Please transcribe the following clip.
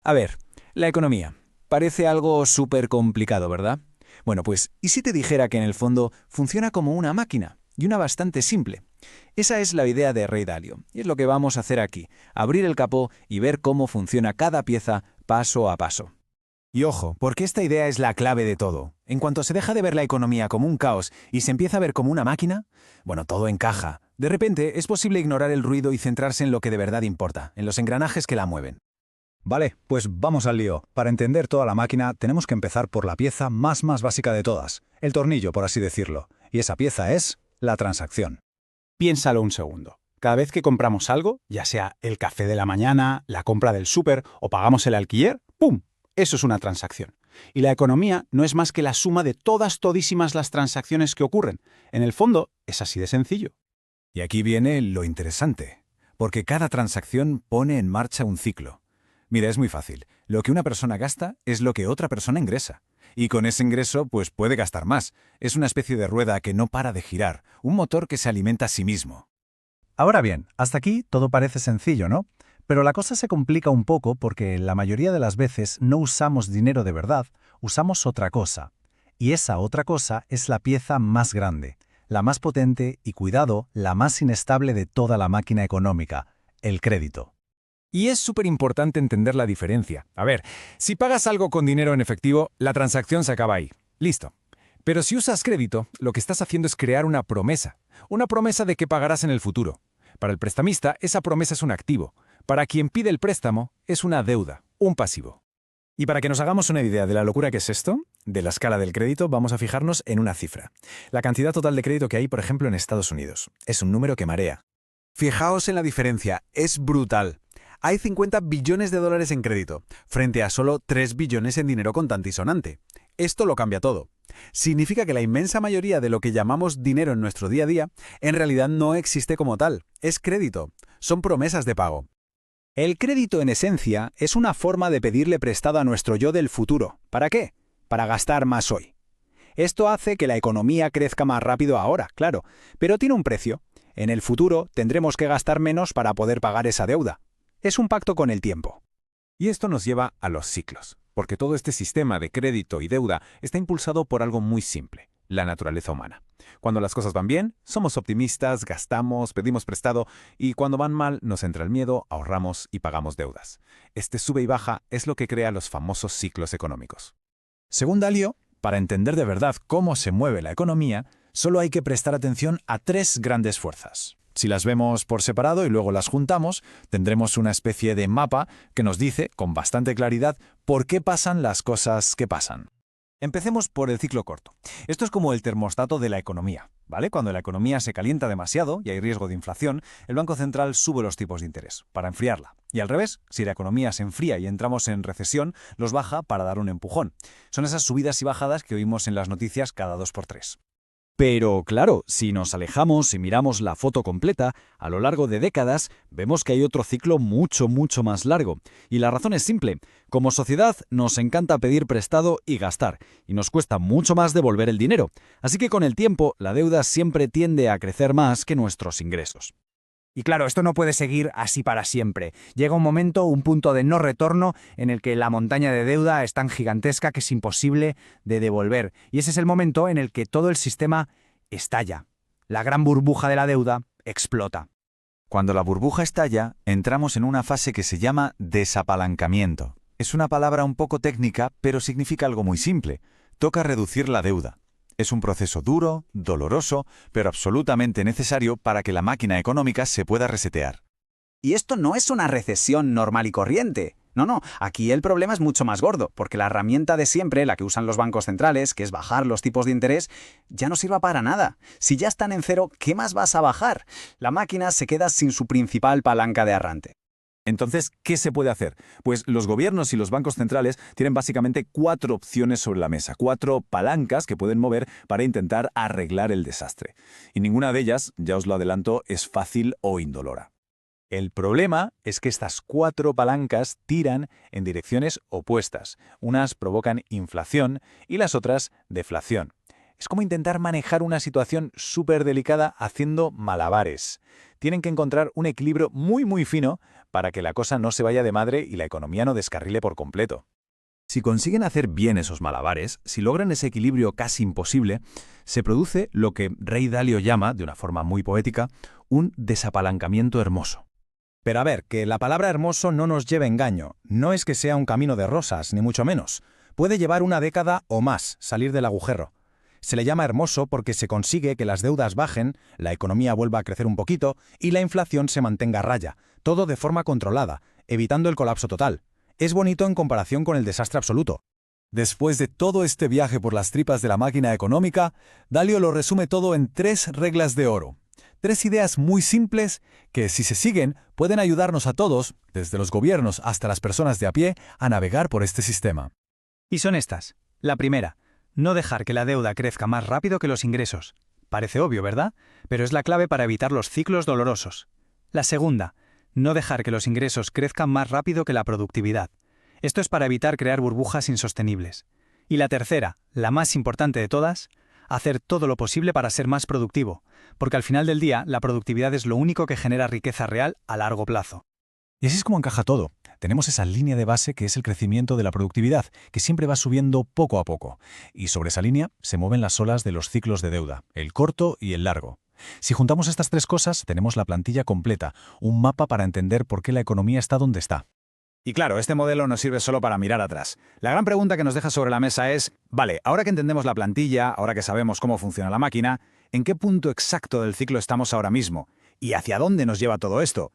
A ver, la economía. Parece algo súper complicado, ¿verdad? Bueno, pues, ¿y si te dijera que en el fondo funciona como una máquina? Y una bastante simple. Esa es la idea de Ray Dalio, y es lo que vamos a hacer aquí, abrir el capó y ver cómo funciona cada pieza paso a paso. Y ojo, porque esta idea es la clave de todo. En cuanto se deja de ver la economía como un caos y se empieza a ver como una máquina, bueno, todo encaja. De repente es posible ignorar el ruido y centrarse en lo que de verdad importa, en los engranajes que la mueven. Vale, pues vamos al lío. Para entender toda la máquina tenemos que empezar por la pieza más básica de todas, el tornillo, por así decirlo. Y esa pieza es la transacción. Piénsalo un segundo. Cada vez que compramos algo, ya sea el café de la mañana, la compra del súper o pagamos el alquiler, ¡pum! Eso es una transacción. Y la economía no es más que la suma de todísimas las transacciones que ocurren. En el fondo, es así de sencillo. Y aquí viene lo interesante, porque cada transacción pone en marcha un ciclo. Mira, es muy fácil. Lo que una persona gasta es lo que otra persona ingresa. Y con ese ingreso, pues puede gastar más. Es una especie de rueda que no para de girar, un motor que se alimenta a sí mismo. Ahora bien, hasta aquí todo parece sencillo, ¿no? Pero la cosa se complica un poco porque la mayoría de las veces no usamos dinero de verdad, usamos otra cosa. Y esa otra cosa es la pieza más grande, la más potente y, cuidado, la más inestable de toda la máquina económica, el crédito. Y es súper importante entender la diferencia. A ver, si pagas algo con dinero en efectivo, la transacción se acaba ahí. Listo. Pero si usas crédito, lo que estás haciendo es crear una promesa de que pagarás en el futuro. Para el prestamista, esa promesa es un activo. Para quien pide el préstamo, es una deuda, un pasivo. Y para que nos hagamos una idea de la locura que es esto, de la escala del crédito, vamos a fijarnos en una cifra. La cantidad total de crédito que hay, por ejemplo, en Estados Unidos. Es un número que marea. Fijaos en la diferencia, es brutal. Hay 50 billones de dólares en crédito, frente a solo 3 billones en dinero contante y sonante. Esto lo cambia todo. Significa que la inmensa mayoría de lo que llamamos dinero en nuestro día a día, en realidad no existe como tal. Es crédito. Son promesas de pago. El crédito, en esencia, es una forma de pedirle prestado a nuestro yo del futuro. ¿Para qué? Para gastar más hoy. Esto hace que la economía crezca más rápido ahora, claro, pero tiene un precio. En el futuro tendremos que gastar menos para poder pagar esa deuda. Es un pacto con el tiempo. Y esto nos lleva a los ciclos, porque todo este sistema de crédito y deuda está impulsado por algo muy simple, la naturaleza humana. Cuando las cosas van bien, somos optimistas, gastamos, pedimos prestado, y cuando van mal, nos entra el miedo, ahorramos y pagamos deudas. Este sube y baja es lo que crea los famosos ciclos económicos. Según Dalio, para entender de verdad cómo se mueve la economía, solo hay que prestar atención a 3 grandes fuerzas. Si las vemos por separado y luego las juntamos, tendremos una especie de mapa que nos dice, con bastante claridad, por qué pasan las cosas que pasan. Empecemos por el ciclo corto. Esto es como el termostato de la economía, ¿vale? Cuando la economía se calienta demasiado y hay riesgo de inflación, el Banco Central sube los tipos de interés para enfriarla. Y al revés, si la economía se enfría y entramos en recesión, los baja para dar un empujón. Son esas subidas y bajadas que oímos en las noticias cada 2 por 3. Pero claro, si nos alejamos y miramos la foto completa, a lo largo de décadas, vemos que hay otro ciclo mucho más largo. Y la razón es simple. Como sociedad, nos encanta pedir prestado y gastar, y nos cuesta mucho más devolver el dinero. Así que con el tiempo, la deuda siempre tiende a crecer más que nuestros ingresos. Y claro, esto no puede seguir así para siempre. Llega un momento, un punto de no retorno, en el que la montaña de deuda es tan gigantesca que es imposible de devolver. Y ese es el momento en el que todo el sistema estalla. La gran burbuja de la deuda explota. Cuando la burbuja estalla, entramos en una fase que se llama desapalancamiento. Es una palabra un poco técnica, pero significa algo muy simple. Toca reducir la deuda. Es un proceso duro, doloroso, pero absolutamente necesario para que la máquina económica se pueda resetear. Y esto no es una recesión normal y corriente. No, aquí el problema es mucho más gordo, porque la herramienta de siempre, la que usan los bancos centrales, que es bajar los tipos de interés, ya no sirva para nada. Si ya están en cero, ¿qué más vas a bajar? La máquina se queda sin su principal palanca de arrastre. Entonces, ¿qué se puede hacer? Pues los gobiernos y los bancos centrales tienen básicamente 4 opciones sobre la mesa, 4 palancas que pueden mover para intentar arreglar el desastre. Y ninguna de ellas, ya os lo adelanto, es fácil o indolora. El problema es que estas 4 palancas tiran en direcciones opuestas. Unas provocan inflación y las otras deflación. Es como intentar manejar una situación súper delicada haciendo malabares. Tienen que encontrar un equilibrio muy fino para que la cosa no se vaya de madre y la economía no descarrile por completo. Si consiguen hacer bien esos malabares, si logran ese equilibrio casi imposible, se produce lo que Ray Dalio llama, de una forma muy poética, un desapalancamiento hermoso. Pero a ver, que la palabra hermoso no nos lleve engaño. No es que sea un camino de rosas, ni mucho menos. Puede llevar una década o más salir del agujero. Se le llama hermoso porque se consigue que las deudas bajen, la economía vuelva a crecer un poquito y la inflación se mantenga a raya, todo de forma controlada, evitando el colapso total. Es bonito en comparación con el desastre absoluto. Después de todo este viaje por las tripas de la máquina económica, Dalio lo resume todo en 3 reglas de oro. 3 ideas muy simples que, si se siguen, pueden ayudarnos a todos, desde los gobiernos hasta las personas de a pie, a navegar por este sistema. Y son estas. La primera, no dejar que la deuda crezca más rápido que los ingresos. Parece obvio, ¿verdad? Pero es la clave para evitar los ciclos dolorosos. La segunda, no dejar que los ingresos crezcan más rápido que la productividad. Esto es para evitar crear burbujas insostenibles. Y la tercera, la más importante de todas, hacer todo lo posible para ser más productivo, porque al final del día la productividad es lo único que genera riqueza real a largo plazo. Y así es como encaja todo. Tenemos esa línea de base que es el crecimiento de la productividad, que siempre va subiendo poco a poco. Y sobre esa línea se mueven las olas de los ciclos de deuda, el corto y el largo. Si juntamos estas 3 cosas, tenemos la plantilla completa, un mapa para entender por qué la economía está donde está. Y claro, este modelo no sirve solo para mirar atrás. La gran pregunta que nos deja sobre la mesa es, vale, ahora que entendemos la plantilla, ahora que sabemos cómo funciona la máquina, ¿en qué punto exacto del ciclo estamos ahora mismo? ¿Y hacia dónde nos lleva todo esto?